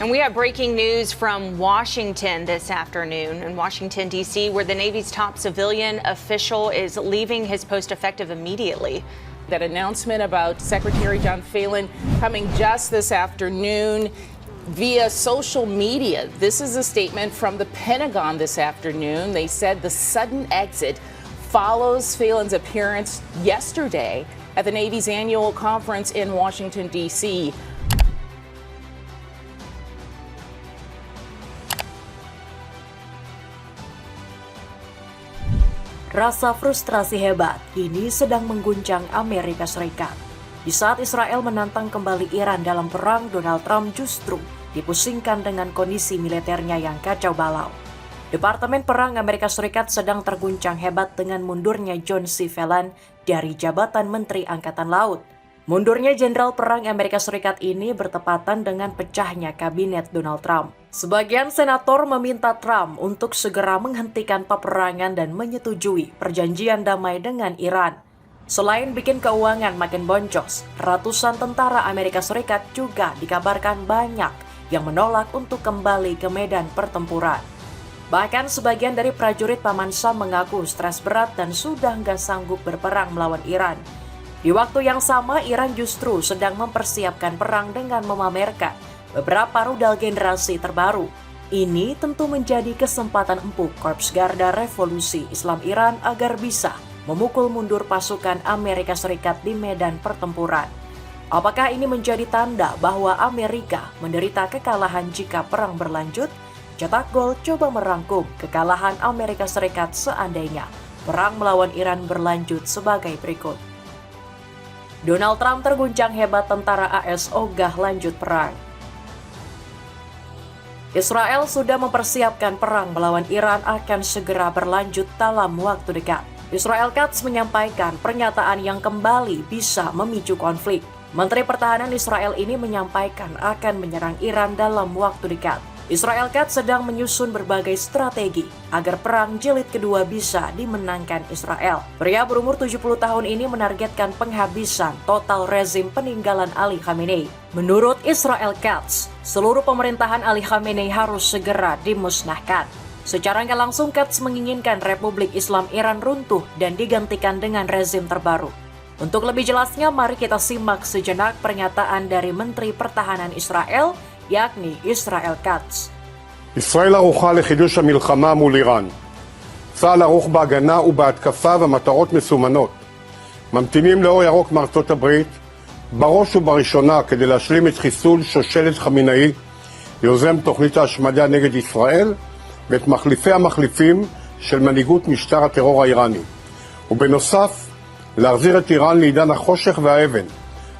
And we have breaking news from Washington this afternoon. In Washington, D.C., where the Navy's top civilian official is leaving his post effective immediately. That announcement about Secretary John Phelan coming just this afternoon via social media. This is a statement from the Pentagon this afternoon. They said the sudden exit follows Phelan's appearance yesterday at the Navy's annual conference in Washington, D.C. Rasa frustrasi hebat kini sedang mengguncang Amerika Serikat. Di saat Israel menantang kembali Iran dalam perang, Donald Trump justru dipusingkan dengan kondisi militernya yang kacau balau. Departemen Perang Amerika Serikat sedang terguncang hebat dengan mundurnya John C. Phelan dari jabatan Menteri Angkatan Laut. Mundurnya Jenderal Perang Amerika Serikat ini bertepatan dengan pecahnya kabinet Donald Trump. Sebagian senator meminta Trump untuk segera menghentikan peperangan dan menyetujui perjanjian damai dengan Iran. Selain bikin keuangan makin boncos, ratusan tentara Amerika Serikat juga dikabarkan banyak yang menolak untuk kembali ke medan pertempuran. Bahkan sebagian dari prajurit Paman Sam mengaku stres berat dan sudah nggak sanggup berperang melawan Iran. Di waktu yang sama, Iran justru sedang mempersiapkan perang dengan memamerkan beberapa rudal generasi terbaru. Ini tentu menjadi kesempatan empuk Korps Garda Revolusi Islam Iran agar bisa memukul mundur pasukan Amerika Serikat di medan pertempuran. Apakah ini menjadi tanda bahwa Amerika menderita kekalahan jika perang berlanjut? Cetak Gol coba merangkum kekalahan Amerika Serikat seandainya perang melawan Iran berlanjut sebagai berikut. Donald Trump terguncang hebat, tentara AS ogah lanjut perang. Israel sudah mempersiapkan perang melawan Iran akan segera berlanjut dalam waktu dekat. Israel Katz menyampaikan pernyataan yang kembali bisa memicu konflik. Menteri Pertahanan Israel ini menyampaikan akan menyerang Iran dalam waktu dekat. Israel Katz sedang menyusun berbagai strategi agar perang jilid kedua bisa dimenangkan Israel. Pria berumur 70 tahun ini menargetkan penghabisan total rezim peninggalan Ali Khamenei. Menurut Israel Katz, seluruh pemerintahan Ali Khamenei harus segera dimusnahkan. Secara nggak langsung, Katz menginginkan Republik Islam Iran runtuh dan digantikan dengan rezim terbaru. Untuk lebih jelasnya, mari kita simak sejenak pernyataan dari Menteri Pertahanan Israel, yakni Israel Katz. ישראל ערוכה לחידוש המלחמה מול איראן. צה"ל ערוך בהגנה ובהתקפה ומטרות מסומנות. ממתינים לאור ירוק מארצות הברית, בראש ובראשונה כדי להשלים את חיסול שושלת חמינאי, יוזם תוכנית ההשמדה נגד ישראל, ואת מחליפי המחליפים של מנהיגות משטר הטרור האיראני. ובנוסף, להחזיר את איראן לעידן החושך והאבן,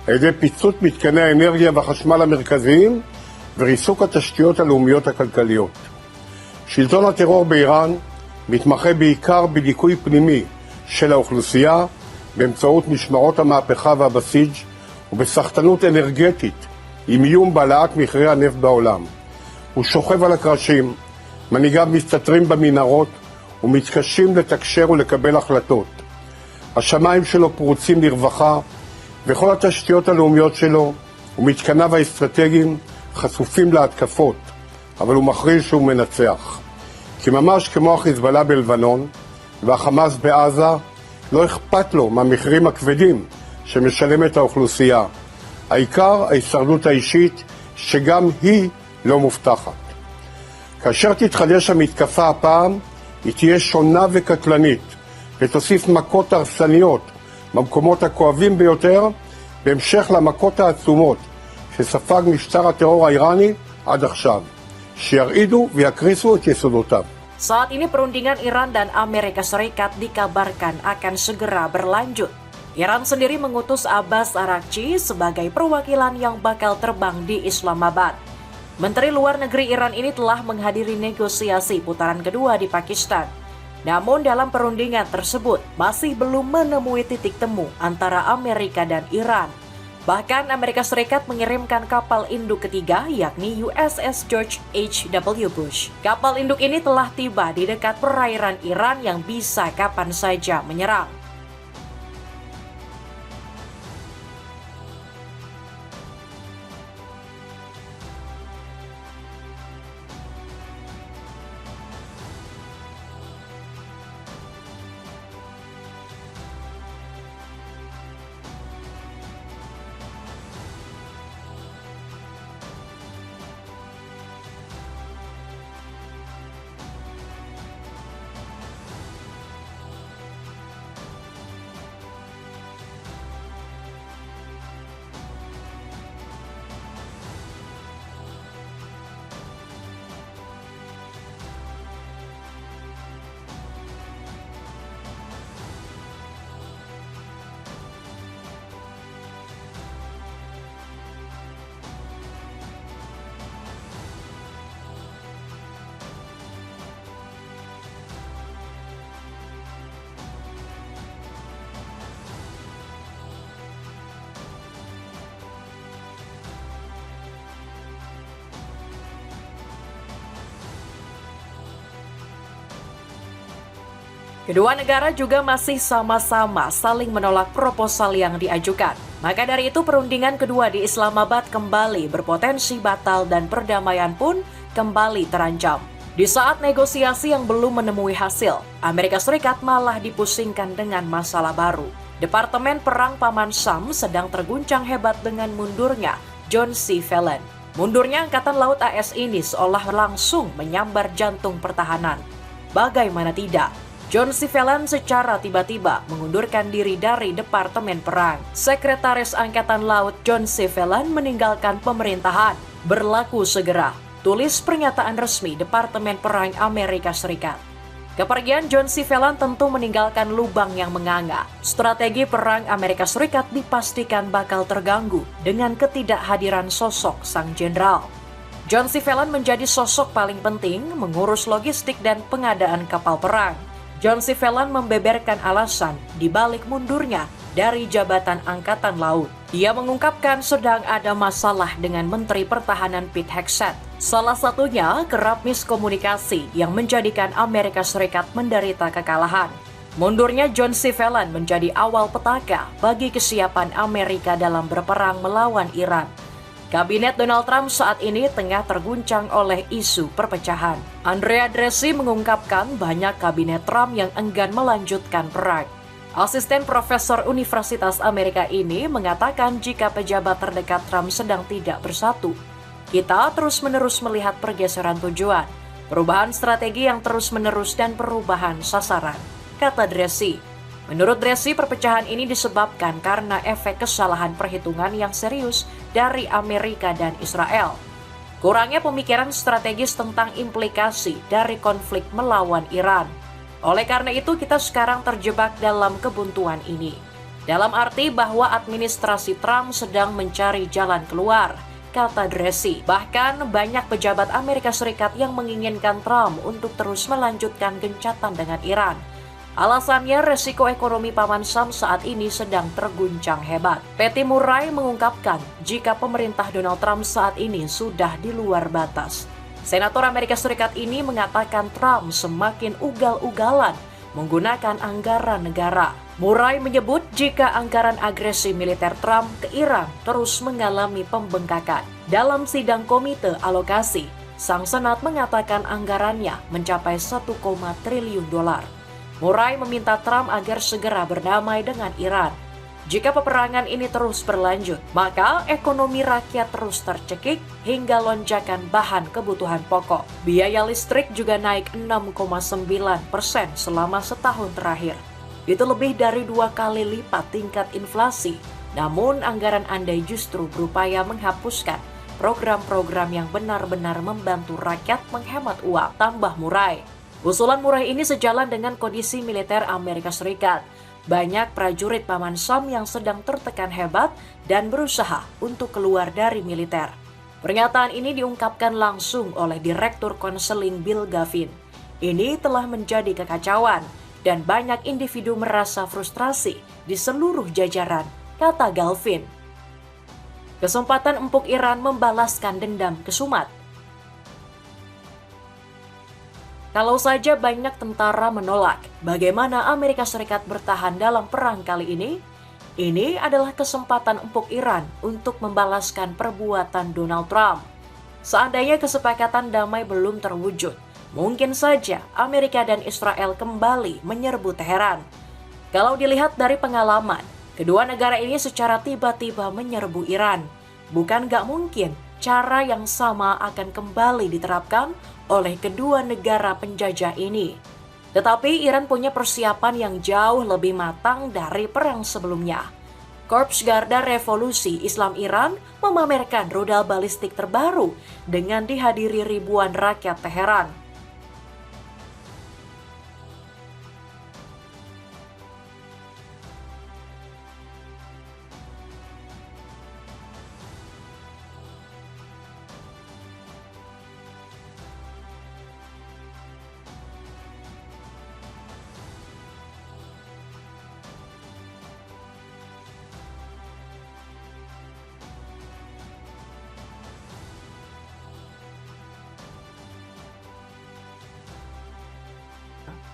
על ידי פיצוץ מתקני האנרגיה והחשמל המרכזיים, וריסוק התשתיות הלאומיות הכלכליות. שלטון הטרור באיראן מתמחה בעיקר בדיכוי פנימי של האוכלוסייה באמצעות משמרות המהפכה והבסיג' ובסחטנות אנרגטית עם איום בהעלאת מחירי הנפט בעולם. הוא שוכב על הקרשים, מנהיגיו מסתתרים במנהרות ומתקשים לתקשר ולקבל החלטות. השמיים שלו פרוצים לרווחה וכל התשתיות הלאומיות שלו ומתקניו האסטרטגיים חשופים להתקפות, אבל הוא מכריז שהוא מנצח. כי ממש כמו החיזבאללה בלבנון והחמאס בעזה, לא אכפת לו מהמחירים הכבדים שמשלמת האוכלוסייה. העיקר ההישרדות האישית, שגם היא לא מובטחת. כאשר תתחדש המתקפה הפעם, היא תהיה שונה וקטלנית, ותוסיף מכות הרסניות במקומות הכואבים ביותר, בהמשך למכות העצומות שספג משטר הטרור האיראני עד עכשיו, שירעידו ויקריסו את יסודותיו. Saat ini perundingan Iran dan Amerika Serikat dikabarkan akan segera berlanjut. Iran sendiri mengutus Abbas Araghchi sebagai perwakilan yang bakal terbang di Islamabad. Menteri Luar Negeri Iran ini telah menghadiri negosiasi putaran kedua di Pakistan. Namun dalam perundingan tersebut masih belum menemui titik temu antara Amerika dan Iran. Bahkan Amerika Serikat mengirimkan kapal induk ketiga, yakni USS George H.W. Bush. Kapal induk ini telah tiba di dekat perairan Iran yang bisa kapan saja menyerang. Kedua negara juga masih sama-sama saling menolak proposal yang diajukan. Maka dari itu perundingan kedua di Islamabad kembali berpotensi batal dan perdamaian pun kembali terancam. Di saat negosiasi yang belum menemui hasil, Amerika Serikat malah dipusingkan dengan masalah baru. Departemen Perang Paman Sam sedang terguncang hebat dengan mundurnya John C. Phelan. Mundurnya Angkatan Laut AS ini seolah langsung menyambar jantung pertahanan. Bagaimana tidak? John C. Phelan secara tiba-tiba mengundurkan diri dari Departemen Perang. Sekretaris Angkatan Laut John C. Phelan meninggalkan pemerintahan. Berlaku segera. Tulis pernyataan resmi Departemen Perang Amerika Serikat. Kepergian John C. Phelan tentu meninggalkan lubang yang menganga. Strategi perang Amerika Serikat dipastikan bakal terganggu dengan ketidakhadiran sosok sang jenderal. John C. Phelan menjadi sosok paling penting mengurus logistik dan pengadaan kapal perang. John C. Phelan membeberkan alasan di balik mundurnya dari jabatan Angkatan Laut. Dia mengungkapkan sedang ada masalah dengan Menteri Pertahanan Pete Hegseth. Salah satunya kerap miskomunikasi yang menjadikan Amerika Serikat menderita kekalahan. Mundurnya John C. Phelan menjadi awal petaka bagi kesiapan Amerika dalam berperang melawan Iran. Kabinet Donald Trump saat ini tengah terguncang oleh isu perpecahan. Andrea Dressi mengungkapkan banyak kabinet Trump yang enggan melanjutkan perang. Asisten profesor Universitas Amerika ini mengatakan jika pejabat terdekat Trump sedang tidak bersatu. Kita terus-menerus melihat pergeseran tujuan, perubahan strategi yang terus-menerus dan perubahan sasaran, kata Dressi. Menurut Dressi, perpecahan ini disebabkan karena efek kesalahan perhitungan yang serius dari Amerika dan Israel. Kurangnya pemikiran strategis tentang implikasi dari konflik melawan Iran. Oleh karena itu, kita sekarang terjebak dalam kebuntuan ini. Dalam arti bahwa administrasi Trump sedang mencari jalan keluar, kata Dressi. Bahkan banyak pejabat Amerika Serikat yang menginginkan Trump untuk terus melanjutkan gencatan dengan Iran. Alasannya resiko ekonomi Paman Sam saat ini sedang terguncang hebat. Patty Murray mengungkapkan jika pemerintah Donald Trump saat ini sudah di luar batas. Senator Amerika Serikat ini mengatakan Trump semakin ugal-ugalan menggunakan anggaran negara. Murray menyebut jika anggaran agresi militer Trump ke Iran terus mengalami pembengkakan. Dalam sidang komite alokasi, sang senat mengatakan anggarannya mencapai 1, triliun dolar. Murray meminta Trump agar segera berdamai dengan Iran. Jika peperangan ini terus berlanjut, maka ekonomi rakyat terus tercekik hingga lonjakan bahan kebutuhan pokok. Biaya listrik juga naik 6,9% selama setahun terakhir. Itu lebih dari 2 kali lipat tingkat inflasi. Namun anggaran Anda justru berupaya menghapuskan program-program yang benar-benar membantu rakyat menghemat uang, tambah Murray. Usulan Murray ini sejalan dengan kondisi militer Amerika Serikat. Banyak prajurit Paman Sam yang sedang tertekan hebat dan berusaha untuk keluar dari militer. Pernyataan ini diungkapkan langsung oleh Direktur Konseling Bill Gavin. Ini telah menjadi kekacauan dan banyak individu merasa frustrasi di seluruh jajaran, kata Gavin. Kesempatan empuk Iran membalaskan dendam ke Sumat. Kalau saja banyak tentara menolak bagaimana Amerika Serikat bertahan dalam perang kali ini adalah kesempatan empuk Iran untuk membalaskan perbuatan Donald Trump. Seandainya kesepakatan damai belum terwujud, mungkin saja Amerika dan Israel kembali menyerbu Teheran. Kalau dilihat dari pengalaman, kedua negara ini secara tiba-tiba menyerbu Iran. Bukan gak mungkin cara yang sama akan kembali diterapkan oleh kedua negara penjajah ini. Tetapi Iran punya persiapan yang jauh lebih matang dari perang sebelumnya. Korps Garda Revolusi Islam Iran memamerkan rudal balistik terbaru dengan dihadiri ribuan rakyat Teheran.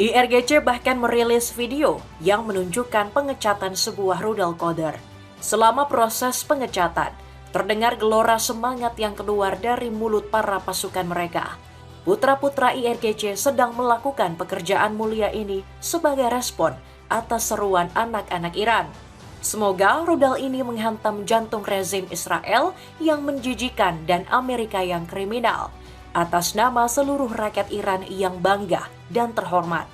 IRGC bahkan merilis video yang menunjukkan pengecatan sebuah rudal koder. Selama proses pengecatan, terdengar gelora semangat yang keluar dari mulut para pasukan mereka. Putra-putra IRGC sedang melakukan pekerjaan mulia ini sebagai respon atas seruan anak-anak Iran. Semoga rudal ini menghantam jantung rezim Israel yang menjijikan dan Amerika yang kriminal, atas nama seluruh rakyat Iran yang bangga dan terhormat.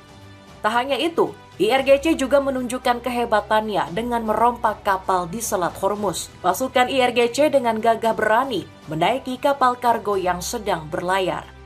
Tak hanya itu, IRGC juga menunjukkan kehebatannya dengan merompak kapal di Selat Hormuz. Pasukan IRGC dengan gagah berani menaiki kapal kargo yang sedang berlayar.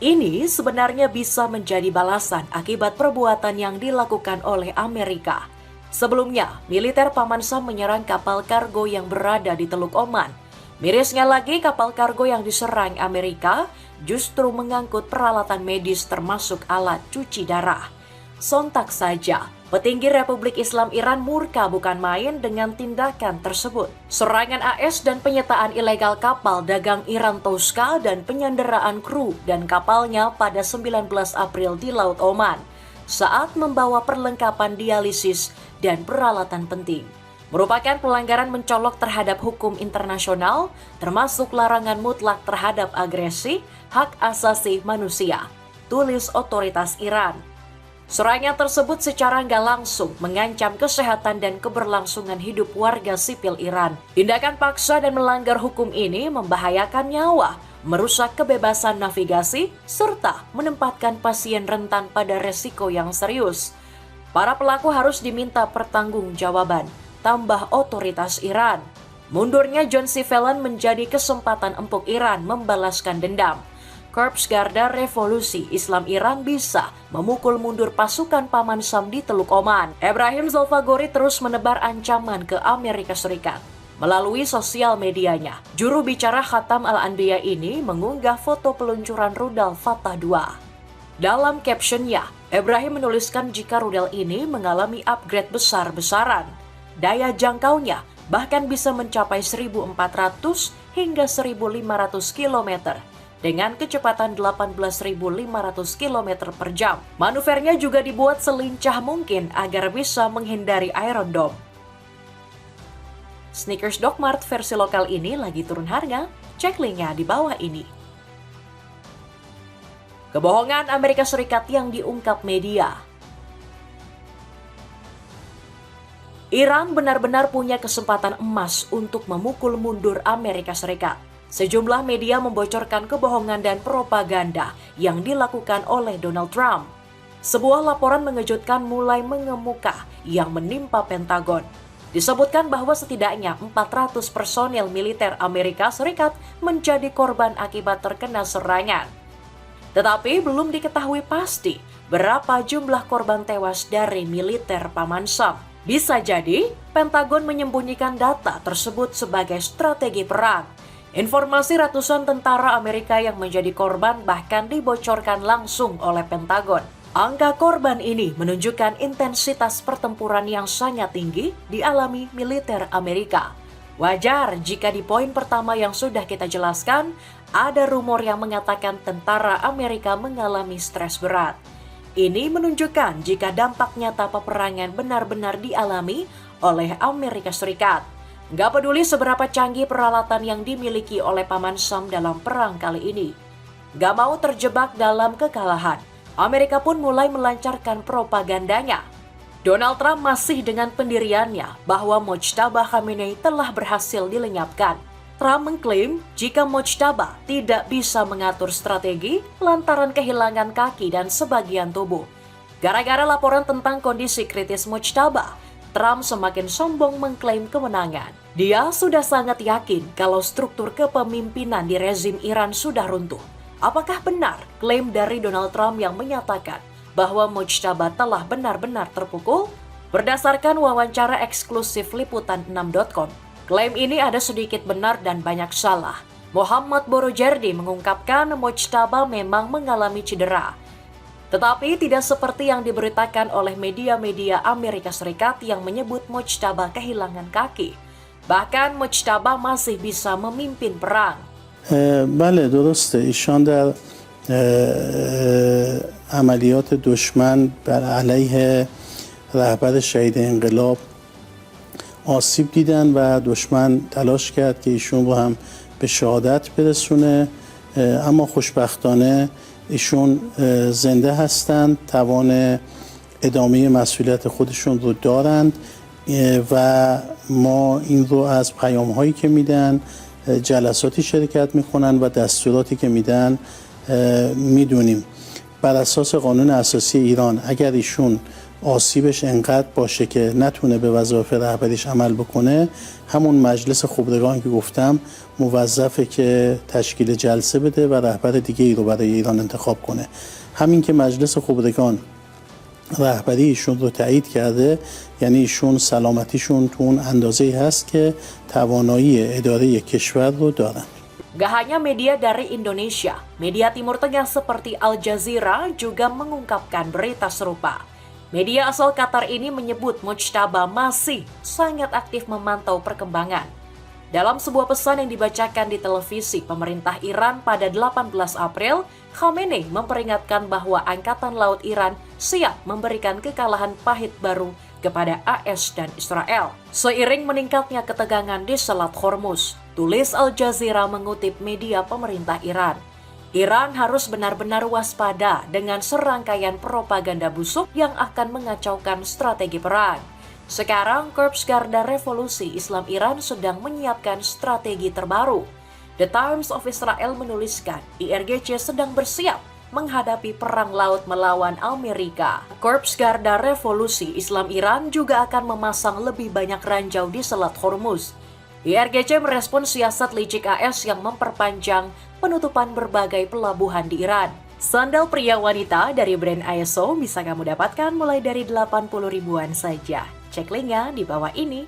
Ini sebenarnya bisa menjadi balasan akibat perbuatan yang dilakukan oleh Amerika. Sebelumnya, militer Paman Sam menyerang kapal kargo yang berada di Teluk Oman. Mirisnya lagi, kapal kargo yang diserang Amerika justru mengangkut peralatan medis termasuk alat cuci darah. Sontak saja, petinggi Republik Islam Iran murka bukan main dengan tindakan tersebut. Serangan AS dan penyitaan ilegal kapal dagang Iran Toska dan penyanderaan kru dan kapalnya pada 19 April di Laut Oman saat membawa perlengkapan dialisis dan peralatan penting merupakan pelanggaran mencolok terhadap hukum internasional, termasuk larangan mutlak terhadap agresi, hak asasi manusia, tulis otoritas Iran. Serangan tersebut secara nggak langsung mengancam kesehatan dan keberlangsungan hidup warga sipil Iran. Tindakan paksa dan melanggar hukum ini membahayakan nyawa, merusak kebebasan navigasi, serta menempatkan pasien rentan pada resiko yang serius. Para pelaku harus diminta pertanggungjawaban, tambah otoritas Iran. Mundurnya John C. Fallon menjadi kesempatan empuk Iran membalaskan dendam. Korps Garda Revolusi Islam Iran bisa memukul mundur pasukan Paman Sam di Teluk Oman. Ebrahim Zolfagori terus menebar ancaman ke Amerika Serikat. Melalui sosial medianya, juru bicara Khatam Al-Anbiya ini mengunggah foto peluncuran rudal Fatah II. Dalam captionnya, Ebrahim menuliskan jika rudal ini mengalami upgrade besar-besaran. Daya jangkaunya bahkan bisa mencapai 1.400 hingga 1.500 km. dengan kecepatan 18.500 km per jam. Manuvernya juga dibuat selincah mungkin agar bisa menghindari Iron Dome. Sneakers Doc Mart versi lokal ini lagi turun harga, cek linknya di bawah ini. Kebohongan Amerika Serikat yang diungkap media. Iran benar-benar punya kesempatan emas untuk memukul mundur Amerika Serikat. Sejumlah media membocorkan kebohongan dan propaganda yang dilakukan oleh Donald Trump. Sebuah laporan mengejutkan mulai mengemuka yang menimpa Pentagon. Disebutkan bahwa setidaknya 400 personel militer Amerika Serikat menjadi korban akibat terkena serangan. Tetapi belum diketahui pasti berapa jumlah korban tewas dari militer Paman Sam. Bisa jadi Pentagon menyembunyikan data tersebut sebagai strategi perang. Informasi ratusan tentara Amerika yang menjadi korban bahkan dibocorkan langsung oleh Pentagon. Angka korban ini menunjukkan intensitas pertempuran yang sangat tinggi dialami militer Amerika. Wajar jika di poin pertama yang sudah kita jelaskan, ada rumor yang mengatakan tentara Amerika mengalami stres berat. Ini menunjukkan jika dampak nyata peperangan benar-benar dialami oleh Amerika Serikat. Gak peduli seberapa canggih peralatan yang dimiliki oleh Paman Sam dalam perang kali ini. Gak mau terjebak dalam kekalahan, Amerika pun mulai melancarkan propagandanya. Donald Trump masih dengan pendiriannya bahwa Mojtaba Khamenei telah berhasil dilenyapkan. Trump mengklaim jika Mojtaba tidak bisa mengatur strategi lantaran kehilangan kaki dan sebagian tubuh. Gara-gara laporan tentang kondisi kritis Mojtaba, Trump semakin sombong mengklaim kemenangan. Dia sudah sangat yakin kalau struktur kepemimpinan di rezim Iran sudah runtuh. Apakah benar klaim dari Donald Trump yang menyatakan bahwa Mojtaba telah benar-benar terpukul? Berdasarkan wawancara eksklusif liputan6.com, klaim ini ada sedikit benar dan banyak salah. Mohammad Borojerdi mengungkapkan Mojtaba memang mengalami cedera. Tetapi tidak seperti yang diberitakan oleh media-media Amerika Serikat yang menyebut Mojtaba kehilangan kaki. Bahkan Mojtaba masih bisa memimpin perang. بله درسته ایشان در عملیات دشمن بر علیه رهبر شهید انقلاب آسیب دیدن و دشمن تلاش کرد که ایشون رو هم به شهادت برسونه اما خوشبختانه ایشون زنده هستند توان ادامه مسئولیت خودشون رو دارند و ما این رو از پیام هایی که میدن جلساتی شرکت میکنن و دستوراتی که میدن میدونیم. بر اساس قانون اساسی ایران اگر ایشون آسیبش انقدر باشه که نتونه به وظایف رهبریش عمل بکنه، همون مجلس خبرگان که گفتم موظفه که تشکیل جلسه بده و رهبر دیگه ای رو برای ایران انتخاب کنه. همین که مجلس خبرگان رهبری ایشون رو تایید کرده، یعنی ایشون سلامتیشون تو اون اندازه‌ای هست که توانایی اداره کشور رو دارن. Gak hanya media dari Indonesia, media Timur Tengah seperti Al Jazeera juga mengungkapkan berita serupa. Media asal Qatar ini menyebut Mojtaba masih sangat aktif memantau perkembangan. Dalam sebuah pesan yang dibacakan di televisi pemerintah Iran pada 18 April, Khamenei memperingatkan bahwa Angkatan Laut Iran siap memberikan kekalahan pahit baru kepada AS dan Israel. Seiring meningkatnya ketegangan di Selat Hormuz, tulis Al Jazeera mengutip media pemerintah Iran. Iran harus benar-benar waspada dengan serangkaian propaganda busuk yang akan mengacaukan strategi perang. Sekarang Korps Garda Revolusi Islam Iran sedang menyiapkan strategi terbaru. The Times of Israel menuliskan IRGC sedang bersiap menghadapi perang laut melawan Amerika. Korps Garda Revolusi Islam Iran juga akan memasang lebih banyak ranjau di Selat Hormuz. IRGC merespon siasat licik AS yang memperpanjang penutupan berbagai pelabuhan di Iran. Sandal pria wanita dari brand ISO bisa kamu dapatkan mulai dari 80 ribuan saja. Cek linknya di bawah ini.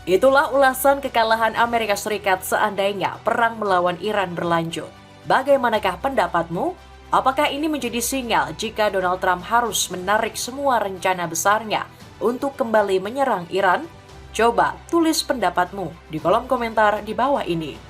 Itulah ulasan kekalahan Amerika Serikat seandainya perang melawan Iran berlanjut. Bagaimanakah pendapatmu? Apakah ini menjadi sinyal jika Donald Trump harus menarik semua rencana besarnya untuk kembali menyerang Iran? Coba tulis pendapatmu di kolom komentar di bawah ini.